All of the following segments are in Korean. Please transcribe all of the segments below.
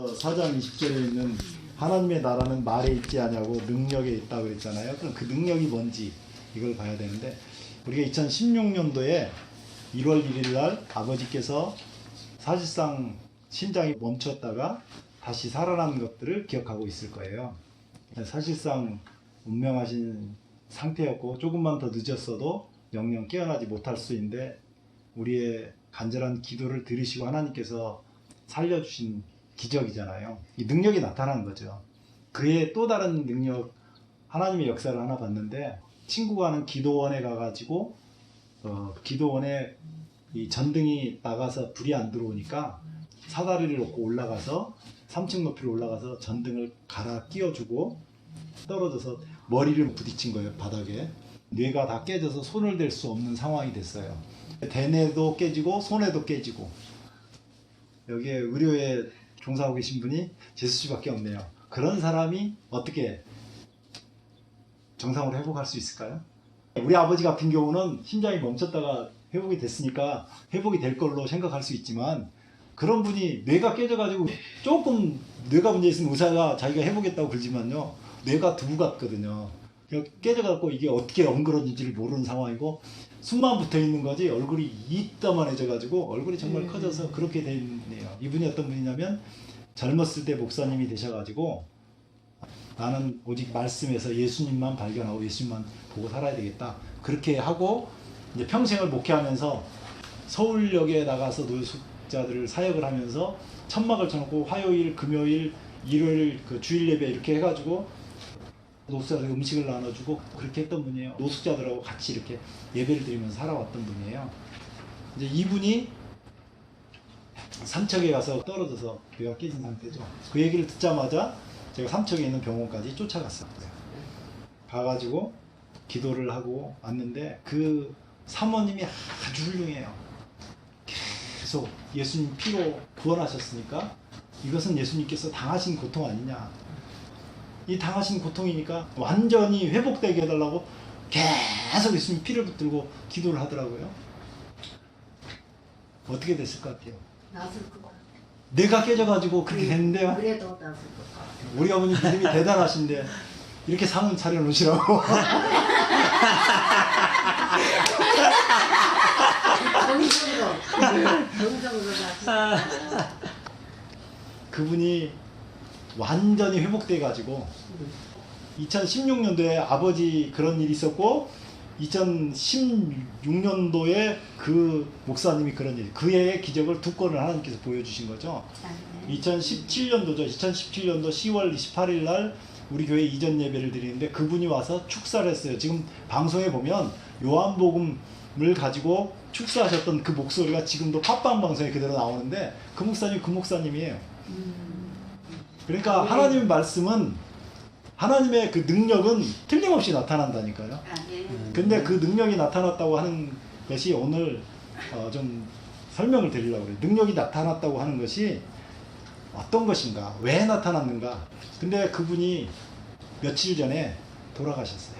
4장 20절에 있는 하나님의 나라는 말에 있지 아니하고 능력에 있다고 그랬잖아요. 그럼 그 능력이 뭔지 이걸 봐야 되는데, 우리가 2016년도에 1월 1일 날 아버지께서 사실상 심장이 멈췄다가 다시 살아난 것들을 기억하고 있을 거예요. 사실상 운명하신 상태였고 조금만 더 늦었어도 영영 깨어나지 못할 수인데, 우리의 간절한 기도를 들으시고 하나님께서 살려주신 기적이잖아요. 이 능력이 나타나는 거죠. 그의 또 다른 능력, 하나님의 역사를 하나 봤는데, 친구가 하는 기도원에 가가지고 기도원에 이 전등이 나가서 불이 안 들어오니까 사다리를 놓고 올라가서 3층 높이로 올라가서 전등을 갈아 끼워주고 떨어져서 머리를 부딪힌 거예요. 바닥에. 뇌가 다 깨져서 손을 댈 수 없는 상황이 됐어요. 대뇌도 깨지고 손에도 깨지고. 여기에 의료에 종사하고 계신 분이 제수 씨밖에 없네요. 그런 사람이 어떻게 정상으로 회복할 수 있을까요? 우리 아버지 같은 경우는 심장이 멈췄다가 회복이 됐으니까 회복이 될 걸로 생각할 수 있지만, 그런 분이 뇌가 깨져가지고 조금 뇌가 문제 있으면 의사가 자기가 해보겠다고 그러지만요, 뇌가 두부 같거든요. 깨져갖고 이게 어떻게 엉그러진지를 모르는 상황이고 숨만 붙어있는 거지 얼굴이 이따만해져가지고 얼굴이 정말 커져서 그렇게 돼 있네요. 이분이 어떤 분이냐면, 젊었을 때 목사님이 되셔가지고 나는 오직 말씀에서 예수님만 발견하고 예수님만 보고 살아야 되겠다, 그렇게 하고 이제 평생을 목회하면서 서울역에 나가서 노숙자들을 사역을 하면서 천막을 쳐놓고 화요일, 금요일, 일요일 그 주일 예배 이렇게 해가지고 노숙자들 음식을 나눠주고 그렇게 했던 분이에요. 노숙자들하고 같이 이렇게 예배를 드리면서 살아왔던 분이에요. 이제 이분이 삼척에 가서 떨어져서 뇌가 깨진 상태죠. 그 얘기를 듣자마자 제가 삼척에 있는 병원까지 쫓아갔어요. 가가지고 기도를 하고 왔는데, 그 사모님이 아주 훌륭해요. 계속 예수님 피로 구원하셨으니까 이것은 예수님께서 당하신 고통 아니냐, 이 당하신 고통이니까 완전히 회복되게 해달라고 계속 예수님 피를 붙들고 기도를 하더라고요. 어떻게 됐을 것 같아요? 나을 것 같아. 뇌가 깨져가지고 그렇게 됐는데요. 그래도 나을 것 같아. 우리 어머니 믿음이 대단하신데 이렇게 상을 차려놓으시라고. 정성으로 그분이 완전히 회복돼가지고 2016년도에 아버지 그런 일이 있었고, 2016년도에 그 목사님이 그런 일, 그 해의 기적을 두 건을 하나님께서 보여주신 거죠. 2017년도죠. 2017년도 10월 28일 날 우리 교회 이전 예배를 드리는데, 그분이 와서 축사를 했어요. 지금 방송에 보면 요한복음을 가지고 축사하셨던 그 목소리가 지금도 팟빵 방송에 그대로 나오는데, 그 목사님이 그 목사님이에요. 그러니까 하나님의 말씀은, 하나님의 그 능력은 틀림없이 나타난다니까요. 근데 그 능력이 나타났다고 하는 것이 오늘 좀 설명을 드리려고 그래요. 능력이 나타났다고 하는 것이 어떤 것인가, 왜 나타났는가. 근데 그분이 며칠 전에 돌아가셨어요.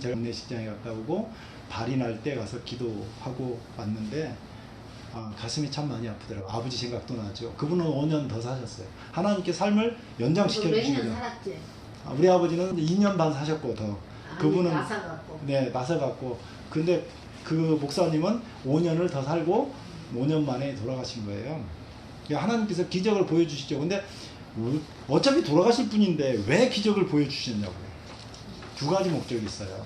제가 장례식장에 갔다 오고 발이 날 때 가서 기도하고 왔는데, 가슴이 참 많이 아프더라고요. 아버지 생각도 나죠. 그분은 5년 더 사셨어요. 하나님께 삶을 연장시켜 주신 거죠. 살았지? 우리 아버지는 2년 반 사셨고 더. 그분은 나서갖고. 네, 나서갖고. 근데 그 목사님은 5년을 더 살고 5년 만에 돌아가신 거예요. 하나님께서 기적을 보여주시죠. 근데 어차피 돌아가실 분인데 왜 기적을 보여주셨냐고요. 두 가지 목적이 있어요.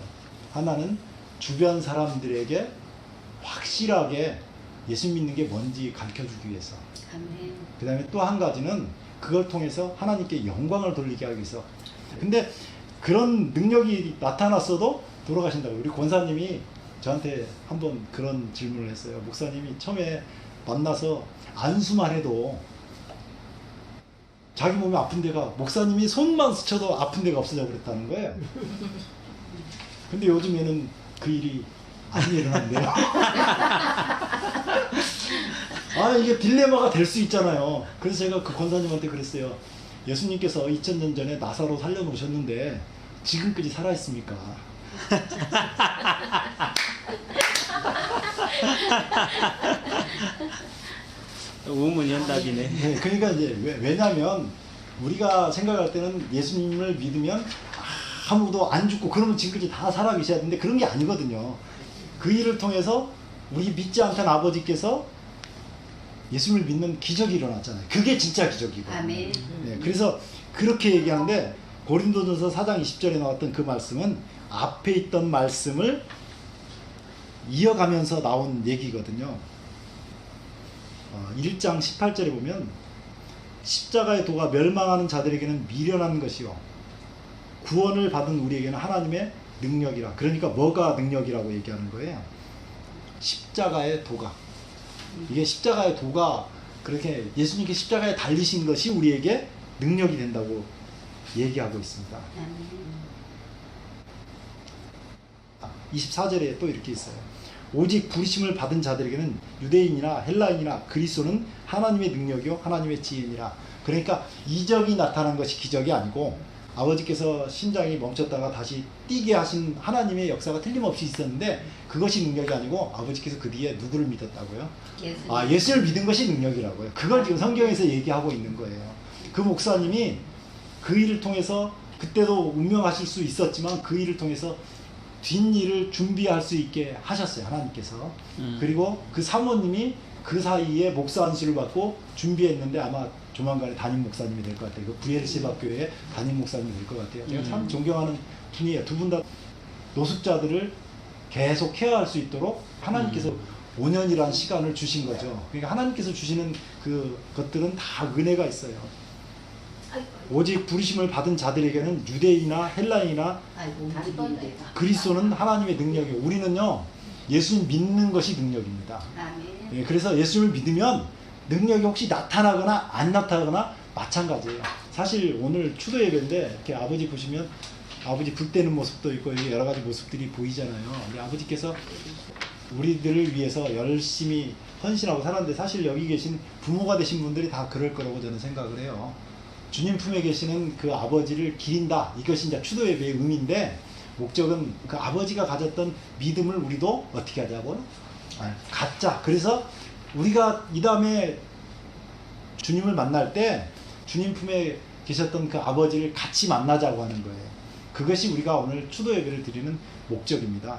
하나는 주변 사람들에게 확실하게 예수 믿는 게 뭔지 가르쳐주기 위해서. 그 다음에 또 한 가지는 그걸 통해서 하나님께 영광을 돌리게 하기 위해서. 근데 그런 능력이 나타났어도 돌아가신다고. 우리 권사님이 저한테 한번 그런 질문을 했어요. 목사님이 처음에 만나서 안수만 해도 자기 몸이 아픈 데가, 목사님이 손만 스쳐도 아픈 데가 없어져 버렸다는 거예요. 근데 요즘에는 그 일이 안 일어난대요. 이게 딜레마가 될 수 있잖아요. 그래서 제가 그 권사님한테 그랬어요. 예수님께서 2000년 전에 나사로 살려놓으셨는데 지금까지 살아있습니까? 우문현답이네. 네, 그러니까 이제 왜냐하면 우리가 생각할 때는 예수님을 믿으면 아무도 안 죽고 그러면 지금까지 다 살아계셔야 되는데 그런 게 아니거든요. 그 일을 통해서 우리 믿지 않던 아버지께서 예수님을 믿는 기적이 일어났잖아요. 그게 진짜 기적이거든요. 아멘. 네, 그래서 그렇게 얘기하는데 고린도전서 4장 20절에 나왔던 그 말씀은 앞에 있던 말씀을 이어가면서 나온 얘기거든요. 1장 18절에 보면 십자가의 도가 멸망하는 자들에게는 미련한 것이요 구원을 받은 우리에게는 하나님의 능력이라. 그러니까 뭐가 능력이라고 얘기하는 거예요? 십자가의 도가. 이게 십자가의 도가 그렇게 예수님께 십자가에 달리신 것이 우리에게 능력이 된다고 얘기하고 있습니다. 24절에 또 이렇게 있어요. 오직 부르심을 받은 자들에게는 유대인이나 헬라인이나 그리스도는 하나님의 능력이요 하나님의 지혜니라. 그러니까 이적이 나타난 것이 기적이 아니고 아버지께서 심장이 멈췄다가 다시 뛰게 하신 하나님의 역사가 틀림없이 있었는데 그것이 능력이 아니고 아버지께서 그 뒤에 누구를 믿었다고요? 예수를 믿은 것이 능력이라고요. 그걸 지금 성경에서 얘기하고 있는 거예요. 그 목사님이 그 일을 통해서 그때도 운명하실 수 있었지만 그 일을 통해서 뒷일을 준비할 수 있게 하셨어요. 하나님께서. 그리고 그 사모님이 그 사이에 목사 안수를 받고 준비했는데 아마 조만간에 담임 목사님이 될 것 같아요. 그 부엘세바 교회의 담임 목사님이 될 것 같아요. 제가 참 존경하는 분이에요. 두 분 다 노숙자들을 계속 케어할 수 있도록 하나님께서 5년이라는 시간을 주신 거죠. 그러니까 하나님께서 주시는 그 것들은 다 은혜가 있어요. 오직 부르심을 받은 자들에게는 유대인이나 헬라인이나 그리스도는 하나님의 능력이에요. 우리는요 예수님 믿는 것이 능력입니다. 예, 그래서 예수님을 믿으면 능력이 혹시 나타나거나 안 나타나거나 마찬가지예요. 사실 오늘 추도 예배인데 이렇게 아버지 보시면 아버지 불 때는 모습도 있고 여러 가지 모습들이 보이잖아요. 근데 아버지께서 우리들을 위해서 열심히 헌신하고 살았는데 사실 여기 계신 부모가 되신 분들이 다 그럴 거라고 저는 생각을 해요. 주님 품에 계시는 그 아버지를 기린다. 이것이 이제 추도 예배의 의미인데 목적은 그 아버지가 가졌던 믿음을 우리도 어떻게 하자고? 갖자. 그래서 우리가 이 다음에 주님을 만날 때 주님 품에 계셨던 그 아버지를 같이 만나자고 하는 거예요. 그것이 우리가 오늘 추도 예배를 드리는 목적입니다.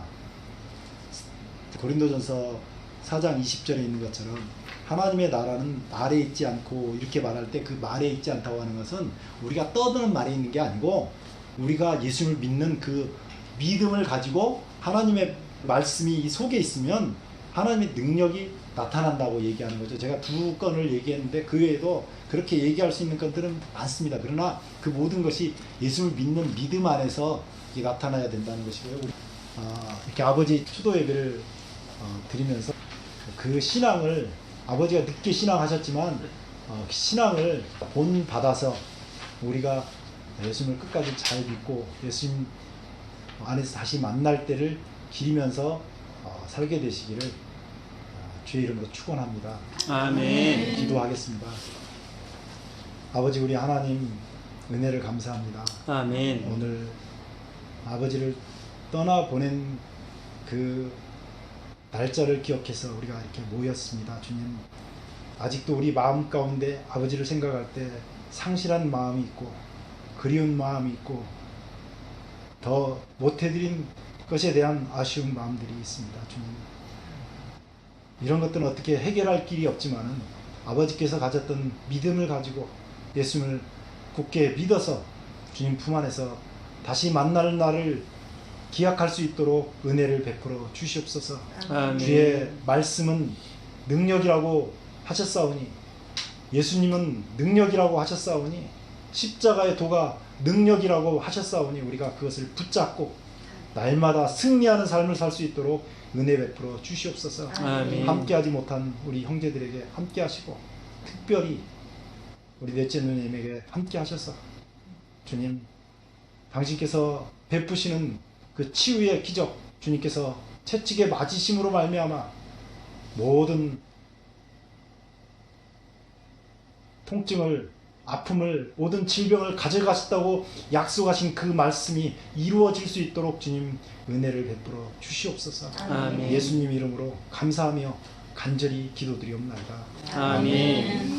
고린도전서 4장 20절에 있는 것처럼 하나님의 나라는 말에 있지 않고 이렇게 말할 때 그 말에 있지 않다고 하는 것은 우리가 떠드는 말에 있는 게 아니고 우리가 예수님을 믿는 그 믿음을 가지고 하나님의 말씀이 이 속에 있으면 하나님의 능력이 나타난다고 얘기하는 거죠. 제가 두 건을 얘기했는데 그 외에도 그렇게 얘기할 수 있는 건들은 많습니다. 그러나 그 모든 것이 예수를 믿는 믿음 안에서 나타나야 된다는 것이고요. 이렇게 아버지 추도 예배를 드리면서 그 신앙을 아버지가 늦게 신앙하셨지만 신앙을 본받아서 우리가 예수님을 끝까지 잘 믿고 예수님 안에서 다시 만날 때를 기리면서 살게 되시기를 주의 이름으로 축원합니다. 아멘. 기도하겠습니다. 아버지 우리 하나님 은혜를 감사합니다. 아멘. 오늘 아버지를 떠나보낸 그 날짜를 기억해서 우리가 이렇게 모였습니다. 주님 아직도 우리 마음 가운데 아버지를 생각할 때 상실한 마음이 있고 그리운 마음이 있고 더 못해드린 것에 대한 아쉬운 마음들이 있습니다. 주님 이런 것들은 어떻게 해결할 길이 없지만은 아버지께서 가졌던 믿음을 가지고 예수님을 굳게 믿어서 주님 품 안에서 다시 만날 날을 기약할 수 있도록 은혜를 베풀어 주시옵소서. 아멘. 주의 말씀은 능력이라고 하셨사오니 예수님은 능력이라고 하셨사오니 십자가의 도가 능력이라고 하셨사오니 우리가 그것을 붙잡고 날마다 승리하는 삶을 살 수 있도록 은혜 베풀어 주시옵소서. 아멘. 함께하지 못한 우리 형제들에게 함께하시고 특별히 우리 넷째 누님에게 함께하셔서 주님 당신께서 베푸시는 그 치유의 기적 주님께서 채찍에 맞으심으로 말미암아 모든 통증을 아픔을 모든 질병을 가져가셨다고 약속하신 그 말씀이 이루어질 수 있도록 주님 은혜를 베풀어 주시옵소서. 아멘. 예수님 이름으로 감사하며 간절히 기도드리옵나이다. 아멘.